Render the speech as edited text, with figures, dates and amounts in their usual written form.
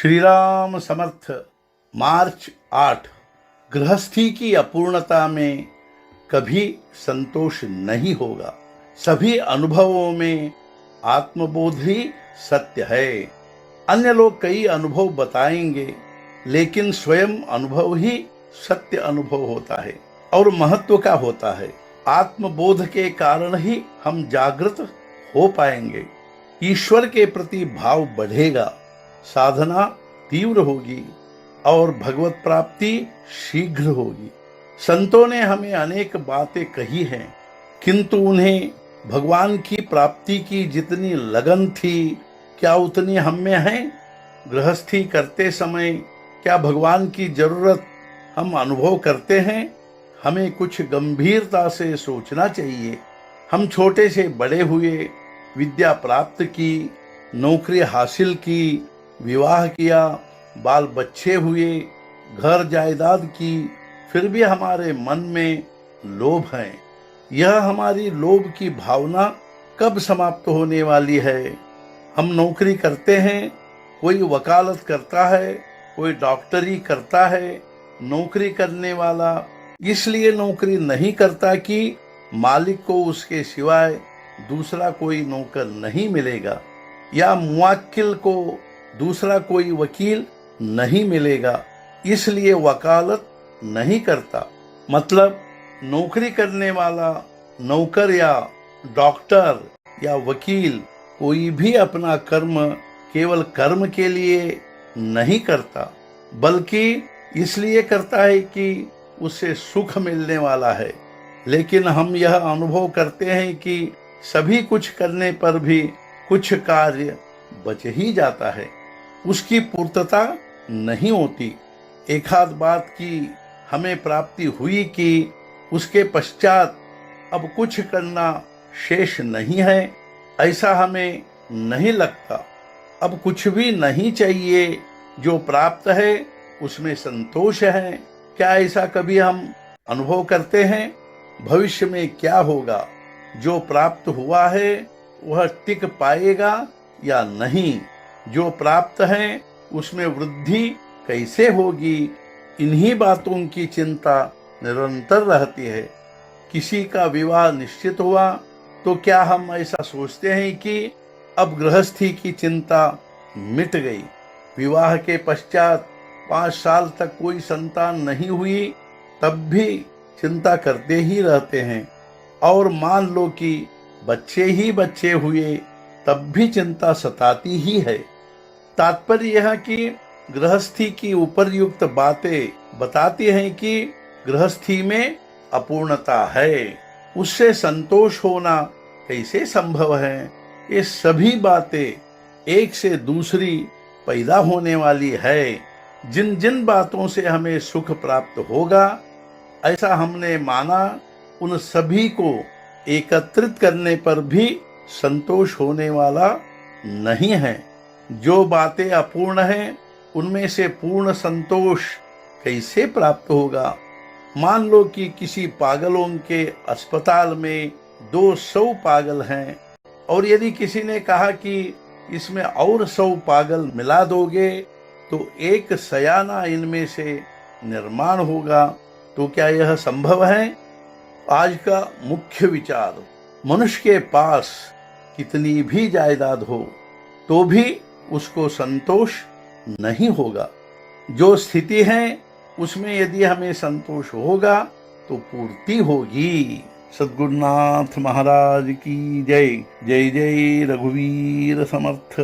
श्री राम समर्थ। मार्च 8। गृहस्थी की अपूर्णता में कभी संतोष नहीं होगा। सभी अनुभवों में आत्मबोध ही सत्य है। अन्य लोग कई अनुभव बताएंगे, लेकिन स्वयं अनुभव ही सत्य अनुभव होता है और महत्व का होता है। आत्मबोध के कारण ही हम जागृत हो पाएंगे। ईश्वर के प्रति भाव बढ़ेगा, साधना तीव्र होगी और भगवत प्राप्ति शीघ्र होगी। संतों ने हमें अनेक बातें कही हैं, किंतु उन्हें भगवान की प्राप्ति की जितनी लगन थी, क्या उतनी हम में है? गृहस्थी करते समय क्या भगवान की जरूरत हम अनुभव करते हैं? हमें कुछ गंभीरता से सोचना चाहिए। हम छोटे से बड़े हुए, विद्या प्राप्त की, नौकरी हासिल की, विवाह किया, बाल बच्चे हुए, घर जायदाद की, फिर भी हमारे मन में लोभ है। यह हमारी लोभ की भावना कब समाप्त होने वाली है? हम नौकरी करते हैं, कोई वकालत करता है, कोई डॉक्टरी करता है। नौकरी करने वाला इसलिए नौकरी नहीं करता कि मालिक को उसके सिवाय दूसरा कोई नौकर नहीं मिलेगा, या मुवक्किल को दूसरा कोई वकील नहीं मिलेगा, इसलिए वकालत नहीं करता। मतलब नौकरी करने वाला नौकर या डॉक्टर या वकील कोई भी अपना कर्म केवल कर्म के लिए नहीं करता, बल्कि इसलिए करता है कि उससे सुख मिलने वाला है। लेकिन हम यह अनुभव करते हैं कि सभी कुछ करने पर भी कुछ कार्य बच ही जाता है, उसकी पूर्तता नहीं होती। एकाध बात की हमें प्राप्ति हुई कि उसके पश्चात अब कुछ करना शेष नहीं है, ऐसा हमें नहीं लगता। अब कुछ भी नहीं चाहिए, जो प्राप्त है उसमें संतोष है। क्या ऐसा कभी हम अनुभव करते हैं? भविष्य में क्या होगा? जो प्राप्त हुआ है वह टिक पाएगा या नहीं? जो प्राप्त है उसमें वृद्धि कैसे होगी? इन्हीं बातों की चिंता निरंतर रहती है। किसी का विवाह निश्चित हुआ तो क्या हम ऐसा सोचते हैं कि अब गृहस्थी की चिंता मिट गई? विवाह के पश्चात 5 साल तक कोई संतान नहीं हुई, तब भी चिंता करते ही रहते हैं। और मान लो कि बच्चे ही बच्चे हुए, तब भी चिंता सताती ही है। तात्पर्य यह कि गृहस्थी की उपर्युक्त बातें बताती हैं कि गृहस्थी में अपूर्णता है, उससे संतोष होना कैसे संभव है? ये सभी बातें एक से दूसरी पैदा होने वाली है। जिन जिन बातों से हमें सुख प्राप्त होगा, ऐसा हमने माना, उन सभी को एकत्रित करने पर भी संतोष होने वाला नहीं है। जो बातें अपूर्ण हैं, उनमें से पूर्ण संतोष कैसे प्राप्त होगा? मान लो कि किसी पागलों के अस्पताल में 200 पागल हैं, और यदि किसी ने कहा कि इसमें और 100 पागल मिला दोगे तो एक सयाना इनमें से निर्माण होगा, तो क्या यह संभव है? आज का मुख्य विचार, मनुष्य के पास कितनी भी जायदाद हो तो भी उसको संतोष नहीं होगा। जो स्थिति है उसमें यदि हमें संतोष होगा तो पूर्ति होगी। सद्गुरुनाथ महाराज की जय। जय जय रघुवीर समर्थ।